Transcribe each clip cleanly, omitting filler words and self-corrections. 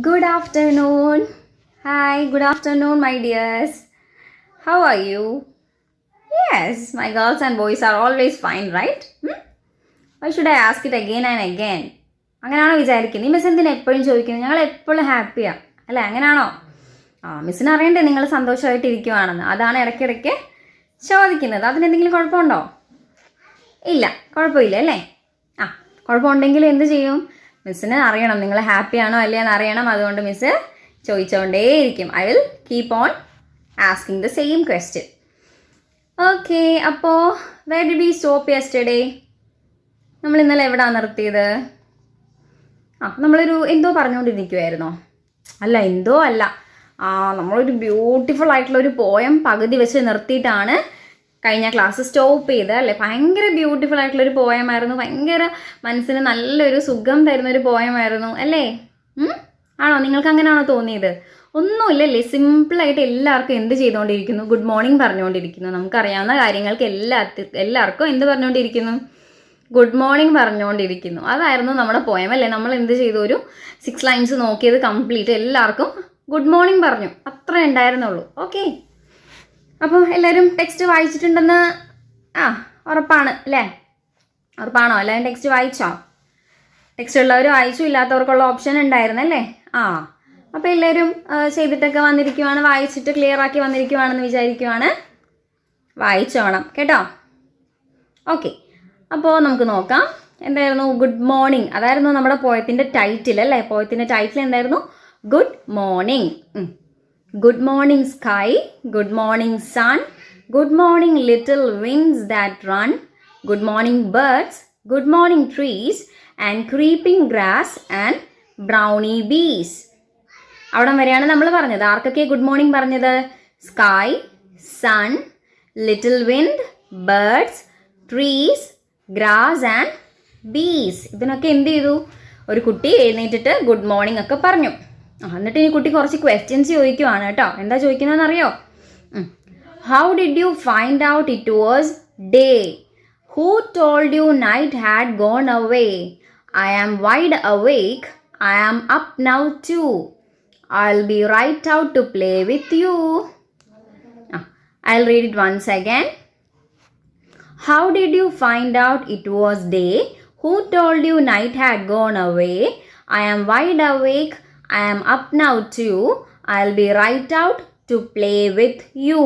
Good afternoon. Hi, good afternoon, my dears. How are you? Yes, my girls and boys are always fine, right? Why should I ask it again and again? അങ്ങനെയാണോ വിചാരിക്കുന്നത്? ഈ miss എന്തിനാ എപ്പോഴും ചോദിക്കുന്നത്? ഞങ്ങൾ എപ്പോഴും ഹാപ്പിയാണ് അല്ലേ? അങ്ങനെയാണോ? മിസ്സിന് അറിയണ്ടേ നിങ്ങൾ സന്തോഷമായിട്ട് ഇരിക്കുവാണെന്ന്. അതാണ് ഇടയ്ക്കിടയ്ക്ക് ചോദിക്കുന്നത്. അതിനെന്തെങ്കിലും കുഴപ്പമുണ്ടോ? ഇല്ല, കുഴപ്പമില്ല അല്ലേ? കുഴപ്പമുണ്ടെങ്കിൽ എന്ത് ചെയ്യും? മിസ്സിന് അറിയണം നിങ്ങൾ ഹാപ്പിയാണോ അല്ലയെന്ന് അറിയണം. അതുകൊണ്ട് മിസ്സ് ചോദിച്ചുകൊണ്ടേയിരിക്കും. I will keep on asking the same question. Okay, അപ്പോൾ where did we stop yesterday? നമ്മൾ ഇന്നലെ എവിടെയാണ് നിർത്തിയത്? നമ്മളൊരു എന്തോ പറഞ്ഞുകൊണ്ടിരിക്കുമായിരുന്നോ? അല്ല, നമ്മളൊരു ബ്യൂട്ടിഫുൾ ആയിട്ടുള്ള ഒരു പോയം പകുതി വെച്ച് നിർത്തിയിട്ടാണ് കഴിഞ്ഞ ക്ലാസ് സ്റ്റോപ്പ് ചെയ്ത് അല്ലേ? ഭയങ്കര ബ്യൂട്ടിഫുൾ ആയിട്ടുള്ളൊരു പോയമായിരുന്നു. ഭയങ്കര മനസ്സിന് നല്ലൊരു സുഖം തരുന്നൊരു പോയമായിരുന്നു അല്ലേ? ആണോ? നിങ്ങൾക്ക് അങ്ങനെയാണോ തോന്നിയത്? ഒന്നുമില്ലല്ലേ, സിമ്പിളായിട്ട് എല്ലാവർക്കും എന്ത് ചെയ്തുകൊണ്ടിരിക്കുന്നു? ഗുഡ് മോർണിംഗ് പറഞ്ഞുകൊണ്ടിരിക്കുന്നു. നമുക്കറിയാവുന്ന കാര്യങ്ങൾക്ക് എല്ലാവർക്കും എന്ത് പറഞ്ഞുകൊണ്ടിരിക്കുന്നു? Good morning പറഞ്ഞുകൊണ്ടിരിക്കുന്നു. അതായിരുന്നു നമ്മുടെ പോയം അല്ലേ? നമ്മൾ എന്ത് ചെയ്തു? ഒരു 6 ലൈൻസ് നോക്കിയത് കംപ്ലീറ്റ് എല്ലാവർക്കും ഗുഡ് മോർണിംഗ് പറഞ്ഞു. അത്രേ ഉണ്ടായിരുന്നുള്ളൂ. ഓക്കെ, അപ്പോൾ എല്ലാവരും ടെക്സ്റ്റ് വായിച്ചിട്ടുണ്ടെന്ന് ഉറപ്പാണ് അല്ലേ? ഉറപ്പാണോ? എല്ലാവരും ടെക്സ്റ്റ് വായിച്ചോ? ടെക്സ്റ്റ് ഉള്ളവർ വായിച്ചു, ഇല്ലാത്തവർക്കുള്ള ഓപ്ഷൻ ഉണ്ടായിരുന്നല്ലേ? അപ്പോൾ എല്ലാവരും ചെയ്തിട്ടൊക്കെ വന്നിരിക്കുവാണ്, വായിച്ചിട്ട് ക്ലിയർ ആക്കി വന്നിരിക്കുവാണെന്ന് വിചാരിക്കുവാണ്. വായിച്ചോണം കേട്ടോ. ഓക്കെ, അപ്പോൾ നമുക്ക് നോക്കാം. എന്തായിരുന്നു? Good morning. അതായിരുന്നു നമ്മുടെ പോയത്തിൻ്റെ ടൈറ്റിൽ അല്ലേ? പോയത്തിൻ്റെ ടൈറ്റിൽ എന്തായിരുന്നു? Good morning. Good morning sky, good morning sun, good morning little winds that run, good morning birds, good morning trees and creeping grass and brownie bees. അവിടം വരെയാണ് നമ്മൾ പറഞ്ഞത്. ആർക്കൊക്കെ ഗുഡ് മോർണിംഗ് പറഞ്ഞത്? Sky, sun, little wind, birds, trees, grass and bees. ഇതിനൊക്കെ എന്ത് ചെയ്തു? ഒരു കുട്ടി എഴുന്നേറ്റിട്ട് ഗുഡ് മോർണിംഗ് ഒക്കെ പറഞ്ഞു. എന്നിട്ട് ഇനി കുട്ടി കുറച്ച് ക്വസ്റ്റ്യൻസ് ചോദിക്കുവാണ് കേട്ടോ. എന്താ ചോദിക്കുന്നതെന്ന് അറിയോ? How did you find out it was day? Who told you night had gone away? I am wide awake, I am up now too, I will be right out to play with you. I will read it once again. How did you find out it was day? Who told you night had gone away? I am wide awake, I am up now too. I'll be right out to play with you.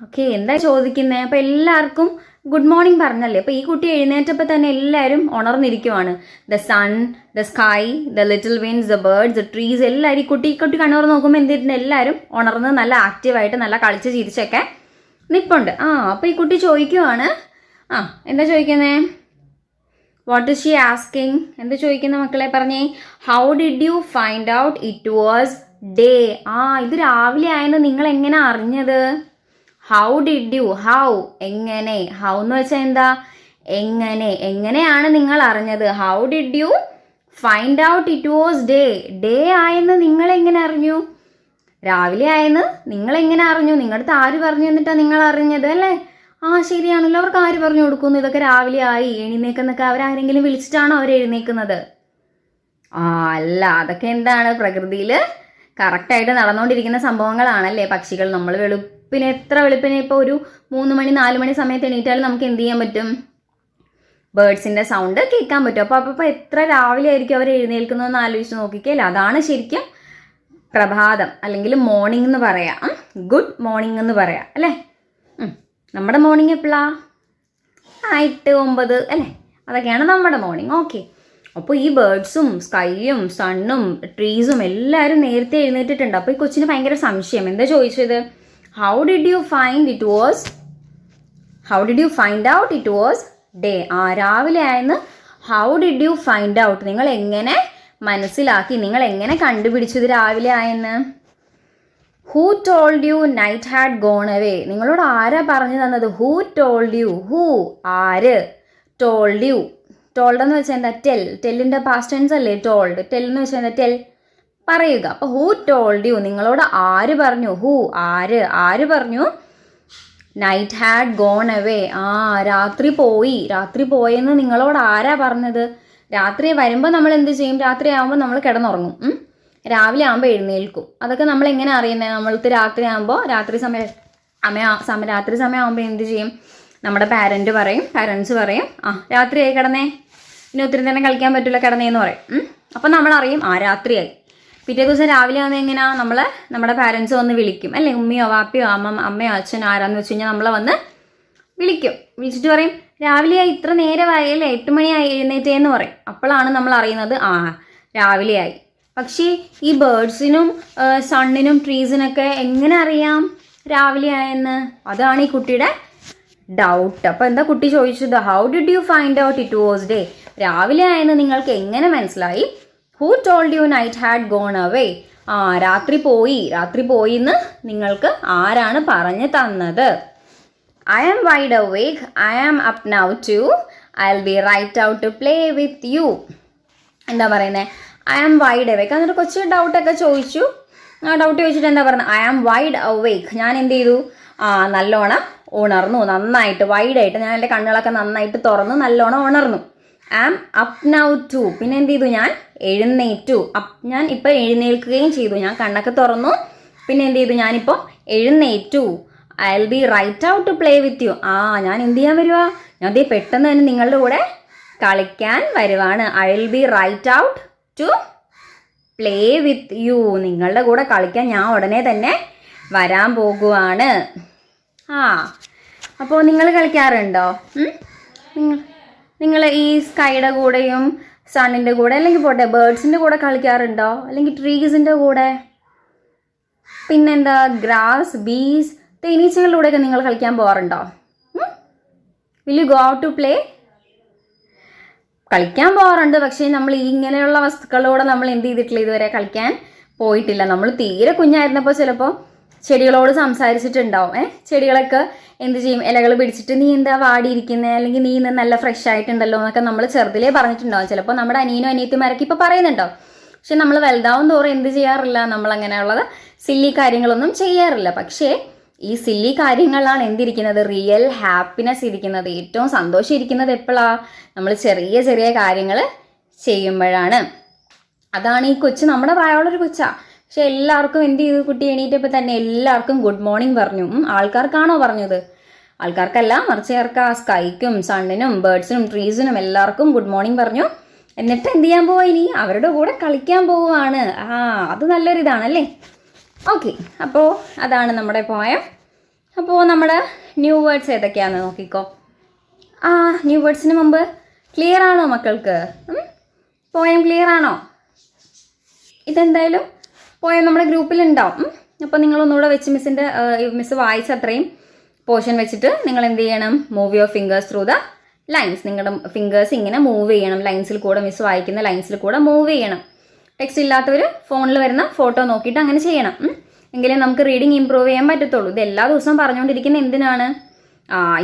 Okay, എന്താ ചോദിക്കുന്നത്? അപ്പോൾ എല്ലാവർക്കും good morning പറഞ്ഞല്ലേ? അപ്പോൾ ഈ കുട്ടി എഴുന്നേറ്റപ്പോൾ തന്നെ എല്ലാവരും ഉണർന്നിരിക്കുവാണ്. The sun, the sky, the little winds, the birds, the trees, എല്ലാവരും കുട്ടി കണ്ണൂർ നോക്കുമ്പോൾ എന്തിട്ടുണ്ട്? എല്ലാവരും ഉണർന്ന് നല്ല ആക്റ്റീവായിട്ട് നല്ല കളിച്ച് ചിരിച്ചൊക്കെ നിൽപ്പുണ്ട്. അപ്പോൾ ഈ കുട്ടി ചോദിക്കുവാണ്. എന്താ ചോദിക്കുന്നത്? What is she asking? എന്ത് ചോദിക്കുന്ന മക്കളെ പറഞ്ഞേ? How did you find out it was day? ഇത് രാവിലെ ആയെന്ന് നിങ്ങൾ എങ്ങനെ അറിഞ്ഞത്? ഹൗ ഡിഡ് യു, ഹൗ എങ്ങനെ, ഹൗ എന്ന് വെച്ചാൽ എന്താ? എങ്ങനെയാണ് നിങ്ങൾ അറിഞ്ഞത്? How did you find out it was day? Day ആയെന്ന് നിങ്ങൾ എങ്ങനെ അറിഞ്ഞു? രാവിലെ ആയെന്ന് നിങ്ങൾ എങ്ങനെ അറിഞ്ഞു? നിങ്ങളുടെ അടുത്ത് ആര് പറഞ്ഞു എന്നിട്ടാണ് നിങ്ങൾ അറിഞ്ഞത് അല്ലേ? ശരിയാണല്ലോ. അവർക്ക് ആര് പറഞ്ഞു കൊടുക്കുന്നു ഇതൊക്കെ രാവിലെ ആയി എഴുന്നേക്കുന്നൊക്കെ? അവരാരെങ്കിലും വിളിച്ചിട്ടാണോ അവർ എഴുന്നേക്കുന്നത്? അല്ല, അതൊക്കെ എന്താണ്? പ്രകൃതിയിൽ കറക്റ്റായിട്ട് നടന്നുകൊണ്ടിരിക്കുന്ന സംഭവങ്ങളാണല്ലേ. പക്ഷികൾ നമ്മൾ എത്ര വെളുപ്പിനെ ഇപ്പോൾ ഒരു 3 മണി 4 മണി സമയത്ത് എണീറ്റാലും നമുക്ക് എന്ത് ചെയ്യാൻ പറ്റും? ബേർഡ്സിൻ്റെ സൗണ്ട് കേൾക്കാൻ പറ്റും. അപ്പോൾ എത്ര രാവിലെ ആയിരിക്കും അവർ എഴുന്നേൽക്കുന്നതെന്ന് ആലോചിച്ച് നോക്കിക്കല്ലേ. അതാണ് ശരിക്കും പ്രഭാതം അല്ലെങ്കിൽ മോർണിംഗ് എന്ന് പറയാം. ഗുഡ് മോർണിംഗ് എന്ന് പറയാം അല്ലേ? നമ്മുടെ മോർണിംഗ് എപ്പോഴാ? 8, 9 അല്ലേ? അതൊക്കെയാണ് നമ്മുടെ മോർണിംഗ്. ഓക്കെ, അപ്പോൾ ഈ ബേർഡ്സും സ്കൈയും സണ്ണും ട്രീസും എല്ലാവരും നേരത്തെ എഴുന്നേറ്റിട്ടുണ്ട്. അപ്പോൾ ഈ കൊച്ചിന് ഭയങ്കര സംശയം. എന്താ ചോദിച്ചത്? How did you find out it was day? രാവിലെ ആയെന്ന് how did you find out? നിങ്ങൾ എങ്ങനെ മനസ്സിലാക്കി? നിങ്ങൾ എങ്ങനെ കണ്ടുപിടിച്ചത് രാവിലെ ആയെന്ന്? Who told you night had gone away? നിങ്ങളോട് ആരാ പറഞ്ഞു തന്നത്? ഹൂ ടോൾഡ് യു, ഹൂ ആര്, ടോൾഡ് യു, ടോൾഡ് എന്ന് വെച്ചാൽ എന്താ? ടെല്ലിൻ്റെ പാസ്റ്റ് ടെൻസ് അല്ലേ ടോൾഡ്? ടെൽ എന്ന് വെച്ചാൽ എന്താ? ടെൽ, പറയുക. അപ്പോൾ ഹൂ ടോൾഡ് യു, നിങ്ങളോട് ആര് പറഞ്ഞു? ഹൂ ആര് പറഞ്ഞു? നൈറ്റ് ഹാഡ് ഗോൺ അവേ, രാത്രി പോയെന്ന് നിങ്ങളോട് ആരാ പറഞ്ഞത്? രാത്രി വരുമ്പോൾ നമ്മൾ എന്ത് ചെയ്യും? രാത്രി ആകുമ്പോൾ നമ്മൾ കിടന്നുറങ്ങും, രാവിലെ ആകുമ്പോൾ എഴുന്നേൽക്കും. അതൊക്കെ നമ്മൾ എങ്ങനെ അറിയുന്നത്? നമ്മൾക്ക് രാത്രി ആകുമ്പോൾ രാത്രി സമയം ആകുമ്പോൾ എന്ത് ചെയ്യും? നമ്മുടെ പാരൻസ് പറയും രാത്രിയായി കിടന്നേ, ഇനി ഒത്തിരി തന്നെ കളിക്കാൻ പറ്റില്ല കിടന്നേന്ന് പറയും. അപ്പം നമ്മളറിയും രാത്രിയായി. പിറ്റേ ദിവസം രാവിലെ ആകുന്നത് എങ്ങനെയാ? നമ്മുടെ പാരൻസ് വന്ന് വിളിക്കും അല്ലേ? ഉമ്മയോ വാപ്പയോ അമ്മയോ അച്ഛനോ ആരാന്ന് വെച്ച് കഴിഞ്ഞാൽ നമ്മളെ വന്ന് വിളിച്ചിട്ട് പറയും രാവിലെയായി, ഇത്ര നേരമായി അല്ലേ, 8 മണിയായി എഴുന്നേറ്റേന്ന് പറയും. അപ്പോഴാണ് നമ്മൾ അറിയുന്നത് രാവിലെയായി. പക്ഷേ ഈ ബേർഡ്സിനും സണ്ണിനും ട്രീസിനൊക്കെ എങ്ങനെ അറിയാം രാവിലെ ആയെന്ന്? അതാണ് ഈ കുട്ടിയുടെ ഡൗട്ട്. അപ്പോൾ എന്താ കുട്ടി ചോദിച്ചത്? How did you find out it was day? രാവിലെ ആയെന്ന് നിങ്ങൾക്ക് എങ്ങനെ മനസ്സിലായി? Who told you night had gone away? രാത്രി പോയിന്ന് നിങ്ങൾക്ക് ആരാണ് പറഞ്ഞു തന്നത്? I am wide awake. I am up now too. I'll be right out to play with you. എന്താ പറയുന്നത്? I am wide awake. എന്നിട്ട് കൊച്ചു ഡൗട്ടൊക്കെ ചോദിച്ചു. ഡൗട്ട് ചോദിച്ചിട്ട് എന്താ പറയുന്നത്? I am wide awake. ഞാൻ എന്ത് ചെയ്തു? നല്ലോണം ഉണർന്നു, നന്നായിട്ട് വൈഡായിട്ട്. ഞാൻ എൻ്റെ കണ്ണുകളൊക്കെ നന്നായിട്ട് തുറന്നു, നല്ലോണം ഉണർന്നു. I am up now too. പിന്നെ എന്ത് ചെയ്തു? ഞാൻ എഴുന്നേറ്റു. ഞാൻ ഇപ്പോൾ എഴുന്നേൽക്കുകയും ചെയ്തു. ഞാൻ കണ്ണൊക്കെ തുറന്നു, പിന്നെ എന്ത് ചെയ്തു? ഞാനിപ്പോൾ എഴുന്നേറ്റു. I'll be right out to play with you. ഞാൻ എന്ത് ചെയ്യാൻ വരുവാ? ഞാൻ ദേ പെട്ടെന്ന് തന്നെ നിങ്ങളുടെ കൂടെ കളിക്കാൻ വരുവാണ്. I'll be right out to play with you. നിങ്ങളുടെ കൂടെ കളിക്കാൻ ഞാൻ ഉടനെ തന്നെ വരാൻ പോകുവാണ്. അപ്പോൾ നിങ്ങൾ കളിക്കാറുണ്ടോ? നിങ്ങൾ ഈ സ്കൈയുടെ കൂടെയും സണ്ണിൻ്റെ കൂടെ അല്ലെങ്കിൽ പോട്ടെ ബേർഡ്സിൻ്റെ കൂടെ കളിക്കാറുണ്ടോ? അല്ലെങ്കിൽ ട്രീസിൻ്റെ കൂടെ? പിന്നെന്താ ഗ്രാസ്, ബീസ്, തേനീച്ചകളിലൂടെയൊക്കെ നിങ്ങൾ കളിക്കാൻ പോകാറുണ്ടോ? Will you go out to play? കളിക്കാൻ പോകാറുണ്ട്, പക്ഷേ നമ്മൾ ഇങ്ങനെയുള്ള വസ്തുക്കളോട് നമ്മൾ എന്ത് ചെയ്തിട്ടില്ല, ഇതുവരെ കളിക്കാൻ പോയിട്ടില്ല. നമ്മൾ തീരെ കുഞ്ഞായിരുന്നപ്പോൾ ചിലപ്പോൾ ചെടികളോട് സംസാരിച്ചിട്ടുണ്ടാവും. ചെടികളൊക്കെ എന്ത് ചെയ്യും? ഇലകൾ പിടിച്ചിട്ട് നീ എന്താ വാടിയിരിക്കുന്നത്, അല്ലെങ്കിൽ നീ ഇന്ന് നല്ല ഫ്രഷ് ആയിട്ടുണ്ടല്ലോ എന്നൊക്കെ നമ്മൾ ചെറുതിലേ പറഞ്ഞിട്ടുണ്ടാവും. ചിലപ്പോൾ നമ്മുടെ അനിയനും അനിയത്തിമാരൊക്കെ ഇപ്പോൾ പറയുന്നുണ്ടോ. പക്ഷെ നമ്മൾ വലുതാവും തോറും എന്ത് ചെയ്യാറില്ല, നമ്മൾ അങ്ങനെയുള്ളത് സില്ലി കാര്യങ്ങളൊന്നും ചെയ്യാറില്ല. പക്ഷേ ഈ സില്ലി കാര്യങ്ങളാണ് എന്തിരിക്കുന്നത്? റിയൽ ഹാപ്പിനെസ് ഇരിക്കുന്നത്. ഏറ്റവും സന്തോഷം ഇരിക്കുന്നത് എപ്പോഴാണ്? നമ്മൾ ചെറിയ ചെറിയ കാര്യങ്ങൾ ചെയ്യുമ്പോഴാണ്. അതാണ് ഈ കൊച്ച്, നമ്മുടെ പ്രായമുള്ളൊരു കൊച്ചാ. പക്ഷെ എല്ലാവർക്കും എന്ത് ചെയ്തു? കുട്ടി എണീറ്റപ്പോൾ തന്നെ എല്ലാവർക്കും ഗുഡ് മോർണിംഗ് പറഞ്ഞു. ആൾക്കാർക്കാണോ പറഞ്ഞത്? ആൾക്കാർക്കല്ല, മറിച്ച് സ്കൈക്കും സണ്ണിനും ബേർഡ്സിനും ട്രീസിനും എല്ലാവർക്കും ഗുഡ് മോർണിംഗ് പറഞ്ഞു. എന്നിട്ട് എന്ത് ചെയ്യാൻ പോവാ? ഇനി അവരുടെ കൂടെ കളിക്കാൻ പോവുകയാണ്. അത് നല്ലൊരിതാണല്ലേ. ഓക്കെ, അപ്പോൾ അതാണ് നമ്മുടെ പോയം. അപ്പോൾ നമ്മുടെ ന്യൂ വേർഡ്സ് ഏതൊക്കെയാണെന്ന് നോക്കിക്കോ. ന്യൂ വേർഡ്സിന് മുമ്പ് ക്ലിയർ ആണോ മക്കൾക്ക്? പോയം ക്ലിയർ ആണോ? ഇതെന്തായാലും പോയം നമ്മുടെ ഗ്രൂപ്പിലുണ്ടാവും. അപ്പോൾ നിങ്ങളൊന്നുകൂടെ വെച്ച് മിസ് വായിച്ച അത്രയും പോർഷൻ വെച്ചിട്ട് നിങ്ങൾ എന്ത് ചെയ്യണം? Move your fingers through the lines. നിങ്ങളുടെ ഫിംഗേഴ്സ് ഇങ്ങനെ മൂവ് ചെയ്യണം. ലൈൻസിൽ കൂടെ, മിസ് വായിക്കുന്ന ലൈൻസിൽ കൂടെ മൂവ് ചെയ്യണം. ടെക്സ്റ്റ് ഇല്ലാത്തവർ ഫോണിൽ വരുന്ന ഫോട്ടോ നോക്കിയിട്ട് അങ്ങനെ ചെയ്യണം. എങ്കിലേ നമുക്ക് റീഡിങ് ഇമ്പ്രൂവ് ചെയ്യാൻ പറ്റത്തുള്ളൂ. ഇത് എല്ലാ ദിവസവും പറഞ്ഞുകൊണ്ടിരിക്കുന്ന എന്തിനാണ്?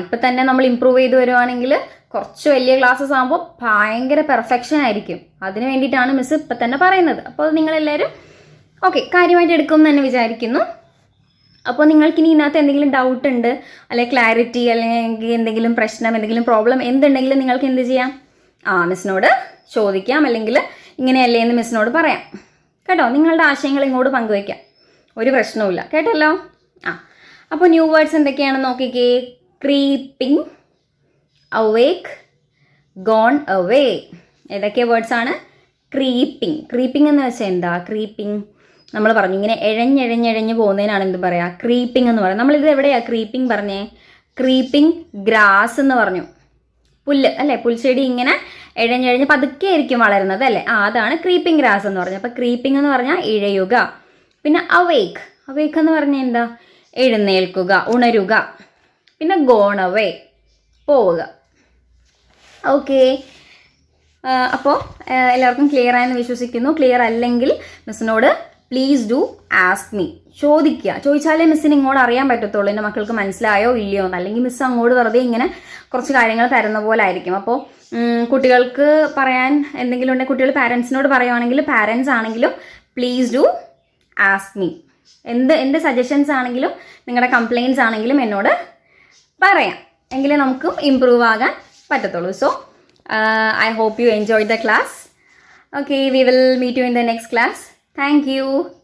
ഇപ്പം തന്നെ നമ്മൾ ഇമ്പ്രൂവ് ചെയ്ത് വരുവാണെങ്കിൽ കുറച്ച് വലിയ ക്ലാസ്സസ് ആകുമ്പോൾ ഭയങ്കര പെർഫെക്ഷൻ ആയിരിക്കും. അതിന് വേണ്ടിയിട്ടാണ് മിസ് ഇപ്പം തന്നെ പറയുന്നത്. അപ്പോൾ നിങ്ങളെല്ലാവരും കാര്യമായിട്ട് എടുക്കുമെന്ന് തന്നെ വിചാരിക്കുന്നു. അപ്പോൾ നിങ്ങൾക്കിനി ഇതിനകത്ത് എന്തെങ്കിലും ഡൗട്ട് ഉണ്ട്, അല്ലെങ്കിൽ ക്ലാരിറ്റി, അല്ലെങ്കിൽ എന്തെങ്കിലും പ്രശ്നം, എന്തെങ്കിലും പ്രോബ്ലം എന്തുണ്ടെങ്കിലും നിങ്ങൾക്ക് എന്ത് ചെയ്യാം? മിസ്സിനോട് ചോദിക്കാം, അല്ലെങ്കിൽ ഇങ്ങനെയല്ലേ എന്ന് മിസ്സിനോട് പറയാം കേട്ടോ. നിങ്ങളുടെ ആശയങ്ങൾ ഇങ്ങോട്ട് പങ്കുവയ്ക്കാം, ഒരു പ്രശ്നവുമില്ല. കേട്ടല്ലോ? അപ്പോൾ ന്യൂ വേർഡ്സ് എന്തൊക്കെയാണെന്ന് നോക്കിക്കേ. Creeping, awake, gone away. ഏതൊക്കെ വേർഡ്സാണ്? ക്രീപ്പിംഗ് എന്ന് വെച്ചാൽ എന്താ? ക്രീപ്പിംഗ് നമ്മൾ പറഞ്ഞു ഇങ്ങനെ എഴഞ്ഞെഴഞ്ഞെഴഞ്ഞ് പോകുന്നതിനാണ് എന്ത് പറയുക? ക്രീപ്പിംഗ് എന്ന് പറയുന്നത്. നമ്മളിത് എവിടെയാണ് ക്രീപ്പിംഗ് പറഞ്ഞേ? ക്രീപ്പിംഗ് ഗ്രാസ് എന്ന് പറഞ്ഞു. പുല്ല് അല്ലേ, പുൽച്ചെടി ഇങ്ങനെ എഴഞ്ഞെഴഞ്ഞ് പതുക്കെ ആയിരിക്കും വളരുന്നത് അല്ലേ? അതാണ് ക്രീപ്പിംഗ് ഗ്രാസ് എന്ന് പറഞ്ഞത്. അപ്പോൾ ക്രീപ്പിംഗ് എന്ന് പറഞ്ഞാൽ ഇഴയുക. പിന്നെ അവേക്ക് എന്ന് പറഞ്ഞാൽ എന്താ? എഴുന്നേൽക്കുക, ഉണരുക. പിന്നെ ഗോൺ അവേ, പോവുക. ഓക്കെ, അപ്പോൾ എല്ലാവർക്കും ക്ലിയർ ആയെന്ന് വിശ്വസിക്കുന്നു. ക്ലിയർ അല്ലെങ്കിൽ മിസ്സിനോട് പ്ലീസ് ഡു ആസ്ക് മീ, ചോദിച്ചാലേ മിസ്സിന് ഇങ്ങോട്ട് അറിയാൻ പറ്റത്തുള്ളൂ എൻ്റെ മക്കൾക്ക് മനസ്സിലായോ ഇല്ലയോ എന്ന്. അല്ലെങ്കിൽ മിസ് അങ്ങോട്ട് വെറുതെ ഇങ്ങനെ കുറച്ച് കാര്യങ്ങൾ തരുന്ന പോലെ ആയിരിക്കും. അപ്പോൾ കുട്ടികൾക്ക് പറയാൻ എന്തെങ്കിലും ഉണ്ടെങ്കിൽ കുട്ടികൾ പാരൻസിനോട് പറയുവാണെങ്കിൽ, പാരൻസ് ആണെങ്കിലും പ്ലീസ് ഡു ആസ്ക് മീ. എന്ത് സജഷൻസ് ആണെങ്കിലും നിങ്ങളുടെ കംപ്ലയിൻറ്റ്സ് ആണെങ്കിലും എന്നോട് പറയാം, എങ്കിലേ നമുക്ക് ഇമ്പ്രൂവ് ആകാൻ പറ്റത്തുള്ളൂ. So I hope you enjoyed the class. Okay, we will meet you in the next class. Thank you.